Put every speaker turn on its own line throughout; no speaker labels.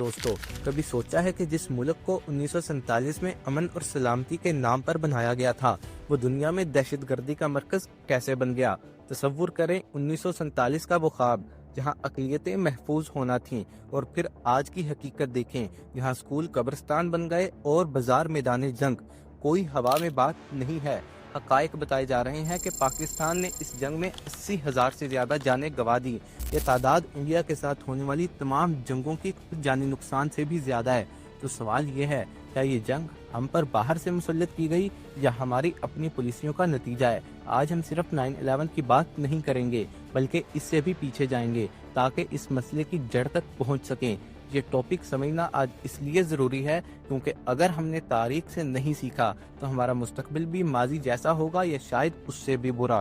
دوستو، کبھی سوچا ہے کہ جس ملک کو 1947 میں امن اور سلامتی کے نام پر بنایا گیا تھا، وہ دنیا میں دہشت گردی کا مرکز کیسے بن گیا؟ تصور کریں 1947 کا وہ خواب جہاں اقلیتیں محفوظ ہونا تھیں، اور پھر آج کی حقیقت دیکھیں جہاں اسکول قبرستان بن گئے اور بازار میدان جنگ۔ کوئی ہوا میں بات نہیں ہے، حقائق بتائے جا رہے ہیں کہ پاکستان نے اس جنگ میں 80,000 سے زیادہ جانیں گنوا دی۔ یہ تعداد انڈیا کے ساتھ ہونے والی تمام جنگوں کی جانی نقصان سے بھی زیادہ ہے۔ تو سوال یہ ہے، کیا یہ جنگ ہم پر باہر سے مسلط کی گئی یا ہماری اپنی پالیسیوں کا نتیجہ ہے؟ آج ہم صرف 9/11 کی بات نہیں کریں گے، بلکہ اس سے بھی پیچھے جائیں گے تاکہ اس مسئلے کی جڑ تک پہنچ سکیں۔ یہ ٹاپک سمجھنا آج اس لیے ضروری ہے کیونکہ اگر ہم نے تاریخ سے نہیں سیکھا تو ہمارا مستقبل بھی ماضی جیسا ہوگا یا شاید اس سے بھی برا۔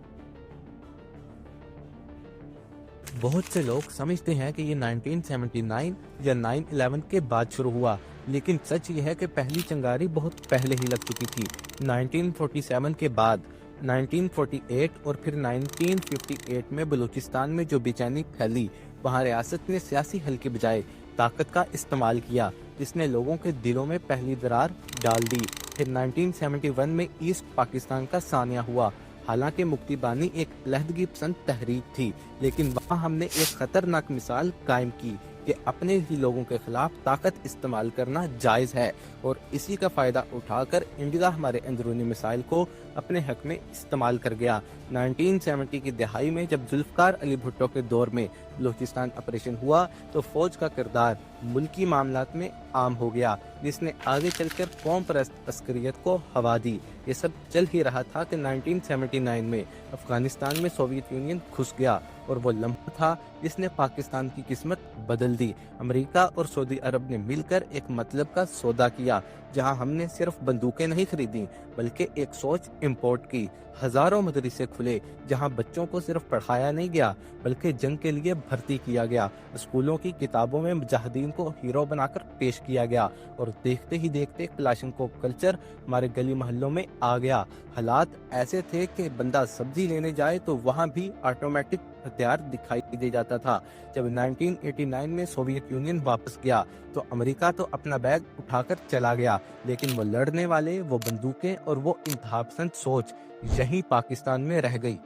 بہت سے لوگ سمجھتے ہیں کہ یہ 1979 یا 9/11 کے بعد شروع ہوا، لیکن سچ یہ ہے کہ پہلی چنگاری بہت پہلے ہی لگ چکی تھی۔ 1947 کے بعد 1948 اور پھر 1958 میں بلوچستان میں جو بے چینی پھیلی، وہاں ریاست نے سیاسی حل کے بجائے طاقت کا استعمال کیا، جس نے لوگوں کے دلوں میں پہلی درار ڈال دی۔ پھر 1971 میں ایسٹ پاکستان کا سانیہ ہوا۔ حالانکہ مکتی بانی ایک علیحدگی پسند تحریک تھی، لیکن وہاں ہم نے ایک خطرناک مثال قائم کی کہ اپنے ہی لوگوں کے خلاف طاقت استعمال کرنا جائز ہے، اور اسی کا فائدہ اٹھا کر انڈیا ہمارے اندرونی مسائل کو اپنے حق میں استعمال کر گیا۔ 1970 کی دہائی میں جب ذوالفقار علی بھٹو کے دور میں بلوچستان آپریشن ہوا تو فوج کا کردار ملکی معاملات میں عام ہو گیا، جس نے آگے چل کر قوم پرست عسکریت کو ہوا دی۔ یہ سب چل ہی رہا تھا کہ 1979 میں افغانستان میں سوویت یونین گھس گیا، اور وہ لمحہ تھا جس نے پاکستان کی قسمت بدل دی۔ امریکہ اور سعودی عرب نے مل کر ایک مطلب کا سودا کیا، جہاں ہم نے صرف بندوقیں نہیں خریدیں بلکہ ایک سوچ امپورٹ کی۔ ہزاروں مدرسے کھلے جہاں بچوں کو صرف پڑھایا نہیں گیا بلکہ جنگ کے لیے بھرتی کیا گیا۔ اسکولوں کی کتابوں میں مجاہدین کو ہیرو بنا کر پیش کیا گیا، اور دیکھتے ہی دیکھتے کلاشنکوف کلچر ہمارے گلی محلوں میں آ گیا۔ حالات ایسے تھے کہ بندہ سبزی لینے جائے تو وہاں بھی آٹومیٹک ہتھیار دکھائی دے جاتا تھا۔ جب 1989 میں سوویت یونین واپس گیا تو امریکہ تو اپنا بیگ اٹھا کر چلا گیا، لیکن وہ لڑنے والے، وہ بندوقیں اور وہ انتہا پسند سوچ یہیں پاکستان میں رہ گئی۔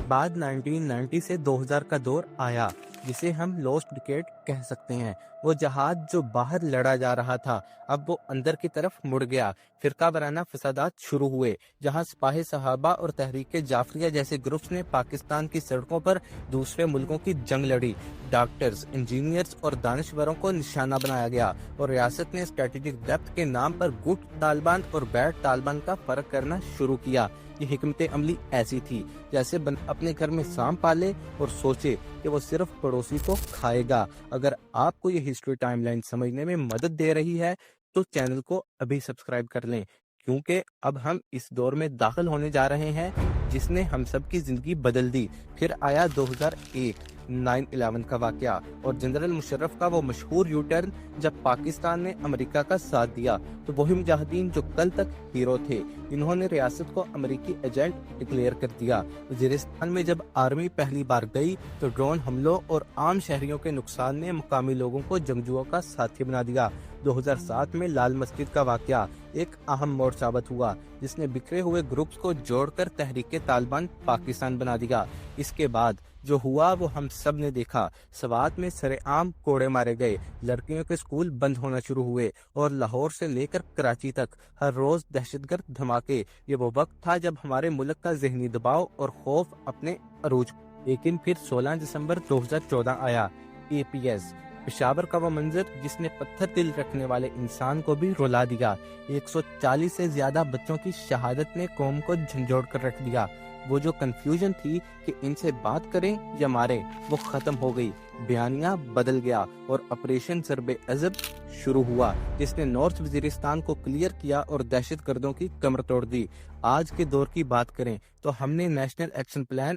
بعد 1990 سے 2000 کا دور آیا جسے ہم لوسٹ ڈکیڈ کہہ سکتے ہیں۔ وہ جہاد جو باہر لڑا جا رہا تھا اب وہ اندر کی طرف مڑ گیا۔ فرقہ وارانہ فسادات شروع ہوئے، جہاں سپاہی صحابہ اور تحریک جعفریہ جیسے گروپس نے پاکستان کی سڑکوں پر دوسرے ملکوں کی جنگ لڑی۔ ڈاکٹرز، انجینئرز اور دانشوروں کو نشانہ بنایا گیا، اور ریاست نے اسٹریٹجک ڈیپتھ کے نام پر گڈ طالبان اور بیڈ طالبان کا فرق کرنا شروع کیا۔ یہ حکمت عملی ایسی تھی جیسے اپنے گھر میں سانپ پالے اور سوچے کہ وہ صرف پڑوسی کو کھائے گا۔ اگر آپ کو یہ ہسٹری ٹائم لائن سمجھنے میں مدد دے رہی ہے تو چینل کو ابھی سبسکرائب کر لیں، کیونکہ اب ہم اس دور میں داخل ہونے جا رہے ہیں جس نے ہم سب کی زندگی بدل دی۔ پھر آیا 2001 9/11 کا واقعہ اور جنرل مشرف کا وہ مشہور یو ٹرن جب پاکستان نے امریکہ کا ساتھ دیا تو وہی مجاہدین جو کل تک ہیرو تھے، انہوں نے ریاست کو امریکی ایجنٹ ڈکلیئر کر دیا۔ وزیرستان میں جب آرمی پہلی بار گئی تو ڈرون حملوں اور عام شہریوں کے نقصان نے مقامی لوگوں کو جنگجوؤں کا ساتھی بنا دیا۔ 2007 میں لال مسجد کا واقعہ ایک اہم موڑ ثابت ہوا جس نے بکھرے ہوئے گروپس کو جوڑ کر تحریک طالبان پاکستان بنا دیا۔ اس کے بعد جو ہوا وہ ہم سب نے دیکھا۔ سوات میں سرے عام کوڑے مارے گئے، لڑکیوں کے سکول بند ہونا شروع ہوئے، اور لاہور سے لے کر کراچی تک ہر روز دہشت گرد دھماکے۔ یہ وہ وقت تھا جب ہمارے ملک کا ذہنی دباؤ اور خوف اپنے عروج۔ لیکن پھر 16 دسمبر 2014 آیا، APS پشاور کا وہ منظر جس نے پتھر دل رکھنے والے انسان کو بھی رلا دیا۔ 140 سے زیادہ بچوں کی شہادت نے قوم کو جھنجھوڑ کر رکھ دیا۔ وہ جو کنفیوژن تھی کہ ان سے بات کریں یا ماریں، وہ ختم ہو گئی۔ بیانیہ بدل گیا اور آپریشن ضرب عضب شروع ہوا جس نے نارتھ وزیرستان کو کلیئر کیا اور دہشت گردوں کی کمر توڑ دی۔ آج کے دور کی بات کریں تو ہم نے نیشنل ایکشن پلان